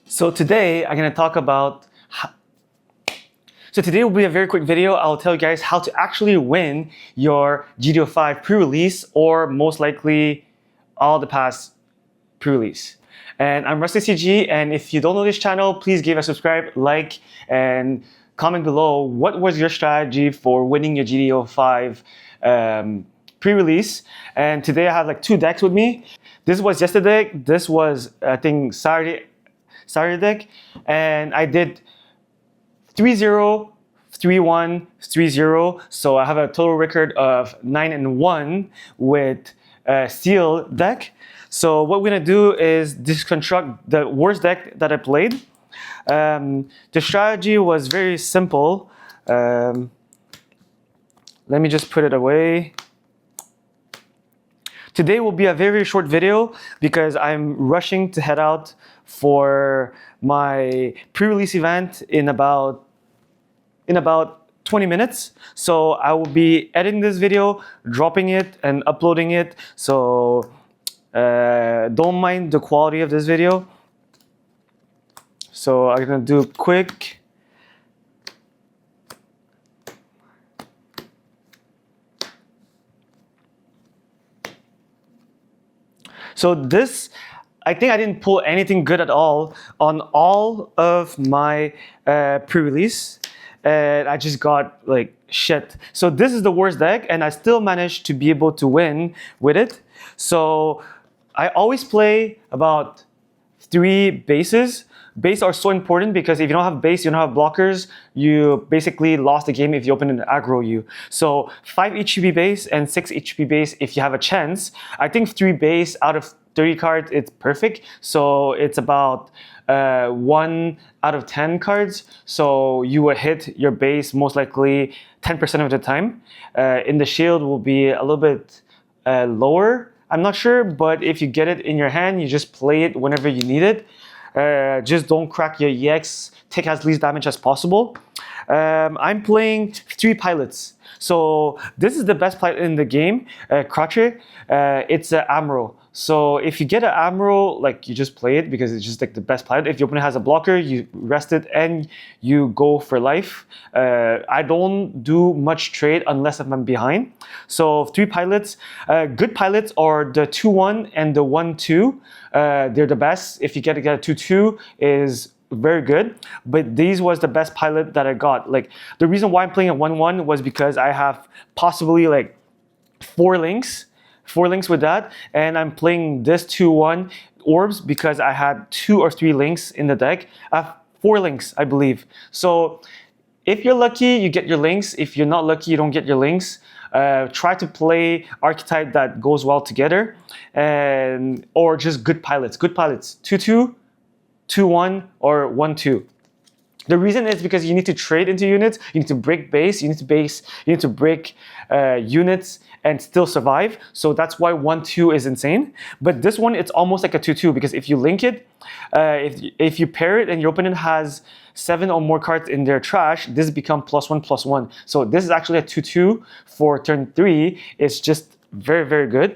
So today I'm going to talk about today will be a very quick video. I'll tell you guys how to actually win your GD05 pre-release, or most likely all the past pre-release. And I'm Rusty CG, and if you don't know this channel, please give a subscribe, like, and comment below what was your strategy for winning your GD05 pre-release. And today I have like two decks with me. This was yesterday. This was I think Saturday deck, and I did 3-0, 3-1, 3-0. So I have a total record of 9-1 with a steel deck. So what we're gonna do is deconstruct the worst deck that I played. The strategy was very simple. Let me just put it away. Today will be a very short video because I'm rushing to head out for my pre-release event in about 20 minutes. So I will be editing this video, dropping it, and uploading it. So don't mind the quality of this video. So I'm gonna do quick. So this, I think I didn't pull anything good at all on all of my pre-release. And I just got like shit. So this is the worst deck, and I still managed to be able to win with it. So I always play about 3 bases. Base are so important because if you don't have base, you don't have blockers, you basically lost the game if you open and aggro you. So 5 HP base and 6 HP base if you have a chance. I think 3 base out of 30 cards, it's perfect. So it's about 1 out of 10 cards. So you will hit your base most likely 10% of the time. In the shield will be a little bit lower. I'm not sure, but if you get it in your hand, you just play it whenever you need it. Just don't crack your EX, take as least damage as possible. I'm playing 3 pilots. So this is the best pilot in the game, Crutcher. It's an Amro. So if you get an Amro, like you just play it because it's just like the best pilot. If your opponent has a blocker, you rest it and you go for life. I don't do much trade unless I'm behind. So 3 pilots. Good pilots are the 2-1 and the 1-2. They're the best. If you get a 2-2 is very good, but these was the best pilot that I got. Like the reason why I'm playing a 1-1 was because I have possibly like 4 links with that, and I'm playing this 2-1 orbs because I had 2 or 3 links in the deck. I have 4 links, I believe. So if you're lucky, you get your links. If you're not lucky, you don't get your links. Try to play archetype that goes well together, or just good pilots. Good pilots, 2-2, 2-1, or 1-2. The reason is because you need to trade into units, you need to break base, you need to break units and still survive. So that's why 1-2 is insane. But this one, it's almost like a 2-2 because if you link it, if you pair it and your opponent has 7 or more cards in their trash, this becomes +1/+1. So this is actually a 2-2 for turn 3. It's just very, very good.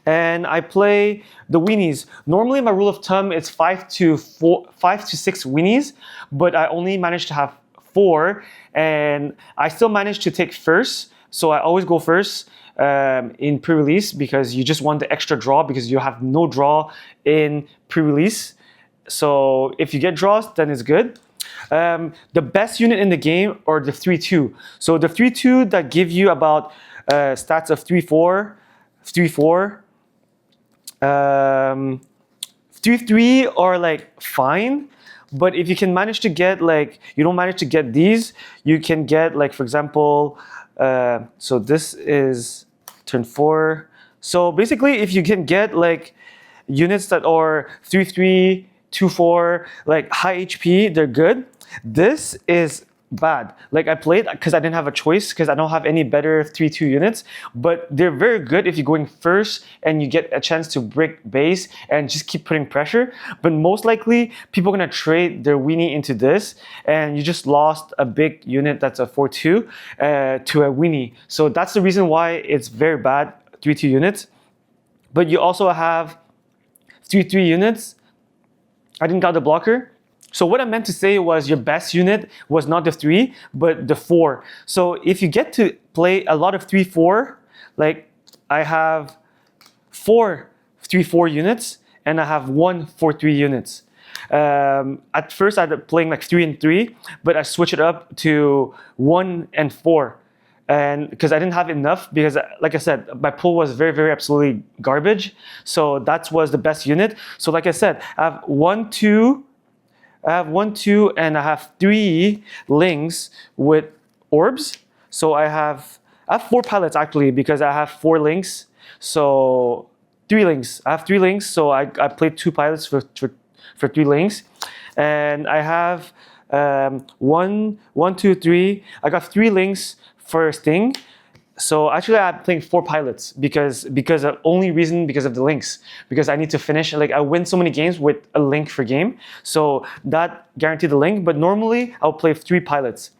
And I play the weenies. Normally my rule of thumb is 5 to 6 weenies, but I only managed to have 4, and I still managed to take first. So I always go first in pre-release because you just want the extra draw because you have no draw in pre-release. So if you get draws, then it's good. The best unit in the game are the 3-2. So the 3-2 that give you about stats of 3-4, 3-4. 3-3 are like fine, but if you can manage to get like, you don't manage to get these, you can get like, for example, so this is turn 4. So basically if you can get like units that are 3-3, 2-4, like high HP, they're good. This is bad. Like I played because I didn't have a choice because I don't have any better 3-2 units, but they're very good if you're going first and you get a chance to break base and just keep putting pressure. But most likely people are gonna trade their weenie into this, and you just lost a big unit that's a 4-2 to a weenie. So that's the reason why it's very bad 3-2 units. But you also have 3-3 units I didn't got the blocker. So what I meant to say was your best unit was not the 3, but the 4. So if you get to play a lot of 3-4, like I have 4 3-4 units, and I have 1 4-3 units. At first I was playing like 3 and 3, but I switched it up to 1 and 4. And because I didn't have enough, because like I said, my pool was very, very absolutely garbage. So that was the best unit. So like I said, I have 1, 2, and I have 3 lings with orbs. So I have 4 pilots actually, because I have 4 lings. So 3 lings. I have 3 lings. So I played 2 pilots for 3 lings. And I have 1, 2, 3. I got 3 lings for Sting. So actually I'm playing 4 pilots because of the links, because I need to finish, like I win so many games with a link per game, so that guaranteed the link. But normally I'll play 3 pilots,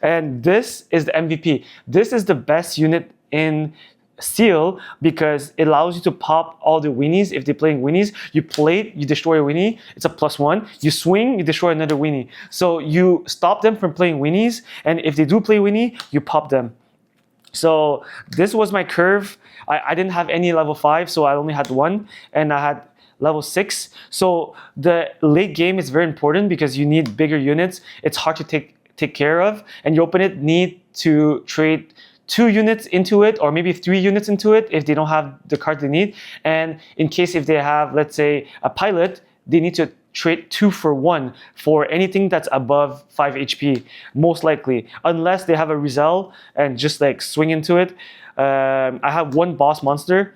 and this is the MVP. This is the best unit in Steel because it allows you to pop all the weenies. If they're playing weenies, you plate, you destroy a weenie, it's a +1. You swing, you destroy another weenie. So you stop them from playing weenies, and if they do play weenie, you pop them. So this was my curve. I didn't have any level 5, so I only had 1, and I had level 6. So the late game is very important because you need bigger units. It's hard to take care of, and your opponent need to trade 2 units into it, or maybe 3 units into it if they don't have the card they need. And in case if they have, let's say, a pilot, they need to trade 2 for 1 for anything that's above 5 HP, most likely, unless they have a Rizal and just like swing into it. I have 1 boss monster.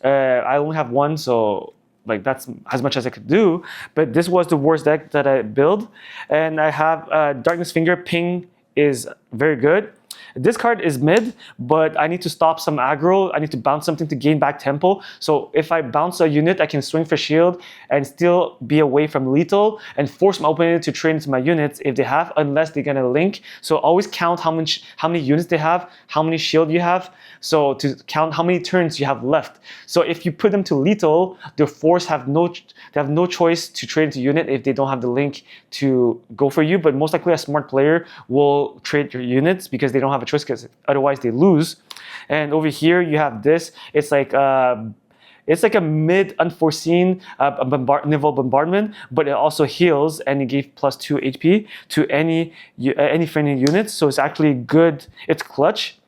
I only have 1, so like that's as much as I could do. But this was the worst deck that I built, and I have Darkness Finger. Ping is very good. This card is mid, but I need to stop some aggro. I need to bounce something to gain back tempo. So if I bounce a unit, I can swing for shield and still be away from lethal and force my opponent to trade into my units if they have, unless they're gonna link. So always count how many units they have, how many shield you have, so to count how many turns you have left. So if you put them to lethal, their force they have no choice to trade into unit if they don't have the link to go for you. But most likely a smart player will trade your units because they don't have a choice, because otherwise they lose. And over here you have this. It's like a mid unforeseen naval bombardment, but it also heals, and it gave +2 HP to any friendly units. So it's actually good. It's clutch.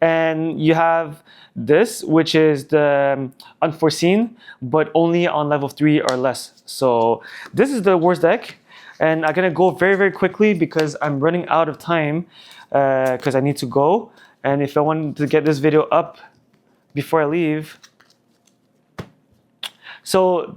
And you have this, which is the unforeseen, but only on level 3 or less. So this is the worst deck. And I'm gonna go very, very quickly because I'm running out of time, because I need to go. And if I want to get this video up before I leave. So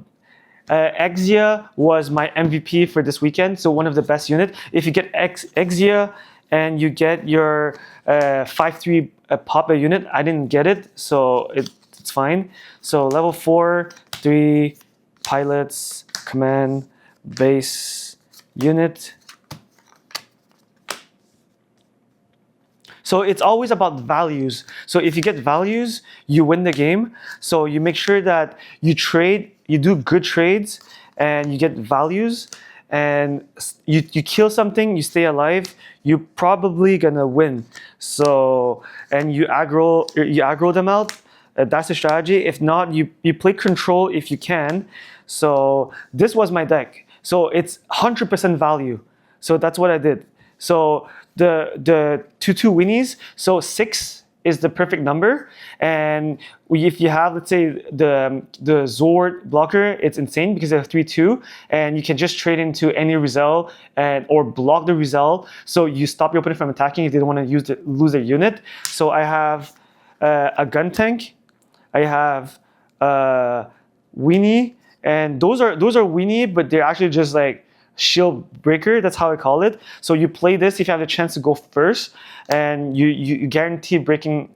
Exia was my MVP for this weekend. So one of the best unit. If you get Exia and you get your 5-3 pop a unit, I didn't get it, so it's fine. So level 4, 3 pilots, command, base, unit. So it's always about values. So if you get values, you win the game. So you make sure that you do good trades, and you get values, and you kill something, you stay alive, you're probably gonna win. So, and you aggro them out. That's the strategy. If not, you play control if you can. So this was my deck. So it's 100% value. So that's what I did. So the 2-2 weenies, so 6 is the perfect number. And if you have, let's say, the Zord blocker, it's insane because they have 3-2, and you can just trade into any Rizal or block the Rizal. So you stop your opponent from attacking if they don't want to lose their unit. So I have a gun tank, I have weenie, and those are weenie, but they're actually just like shield breaker, that's how I call it. So you play this if you have the chance to go first, and you guarantee breaking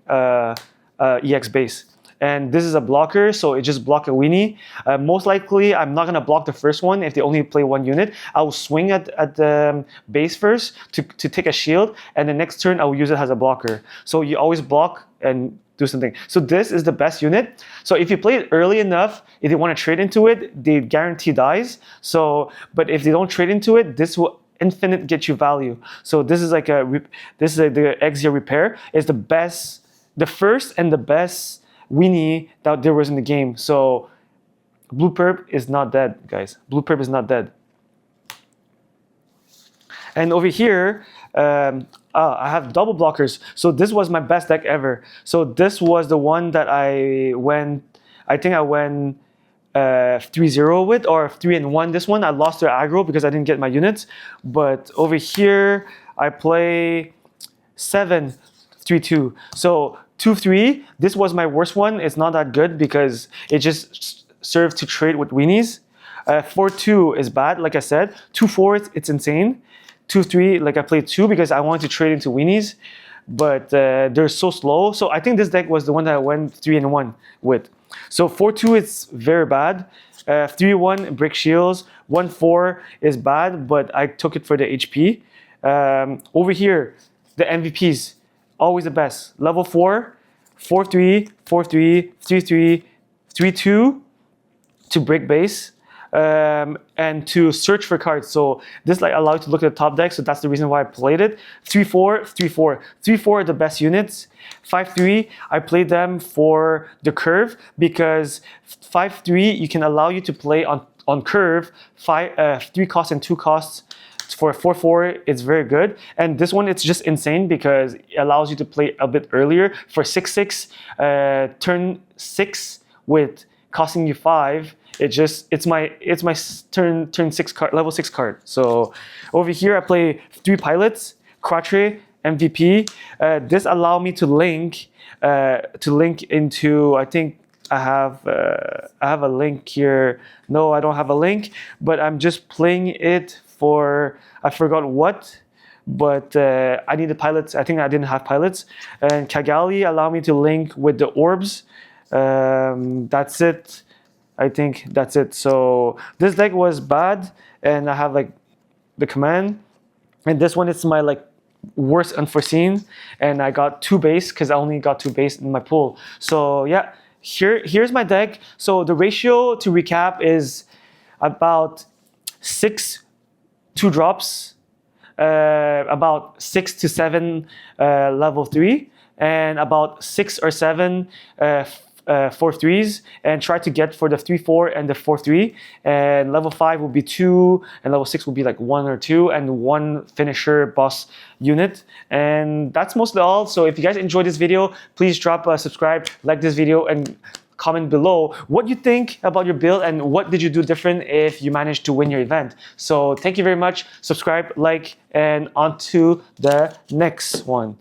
EX base. And this is a blocker, so it just block a weenie. Most likely, I'm not gonna block the first one if they only play 1 unit. I will swing at the base first to take a shield, and the next turn I will use it as a blocker. So you always block and do something. So this is the best unit. So if you play it early enough, if they want to trade into it, they guarantee dies. So, but if they don't trade into it, this will infinite get you value. So this is like the Exia repair is the best, the first and the best weenie that there was in the game. So Blue Perp is not dead, guys. Blue Perp is not dead. And over here, I have double blockers. So this was my best deck ever. So this was the one that I think I went 3-0 with, or 3-1. This one I lost to aggro because I didn't get my units. But over here I play 7-3-2. So 2-3. This was my worst one. It's not that good because it just serves to trade with weenies. 4-2 is bad, like I said. 2-4, it's insane. 2-3, like I played 2 because I wanted to trade into weenies, but they're so slow. So I think this deck was the one that I went 3-1 with. So 4-2 it's very bad. 3-1 brick shields. 1-4 is bad, but I took it for the HP. Over here, the MVPs, always the best. Level 4, 4-3, 4-3, 3-3, 3-2 to break base. And to search for cards. So this like allows you to look at the top deck. So that's the reason why I played it. 3-4, 3-4. 3-4 are the best units. 5-3, I played them for the curve because 5-3 you can allow you to play on curve 3 costs and 2 costs. For 4-4, it's very good. And this one, it's just insane because it allows you to play a bit earlier. For 6-6, turn 6 with costing you 5. It's my turn 6 card, level 6 card. So over here I play 3 pilots, Quatre, MVP. This allow me to link into, I think I have a link here. No, I don't have a link, but I'm just playing it for, I forgot what, but I needed pilots. I think I didn't have pilots. And Kagali allow me to link with the orbs. That's it. I think that's it. So this deck was bad, and I have like the command, and this one is my like worst unforeseen, and I got 2 base because I only got 2 base in my pool. So yeah, here's my deck. So the ratio to recap is about 6 2 drops, about 6 to 7 level 3, and about 6 or 7 4-3s, and try to get for the 3-4 and the 4-3. And level 5 will be 2, and level 6 will be like 1 or 2, and 1 finisher boss unit. And that's mostly all. So if you guys enjoyed this video, please drop a subscribe, like this video, and comment below what you think about your build and what did you do different if you managed to win your event. So thank you very much. Subscribe, like, and on to the next one.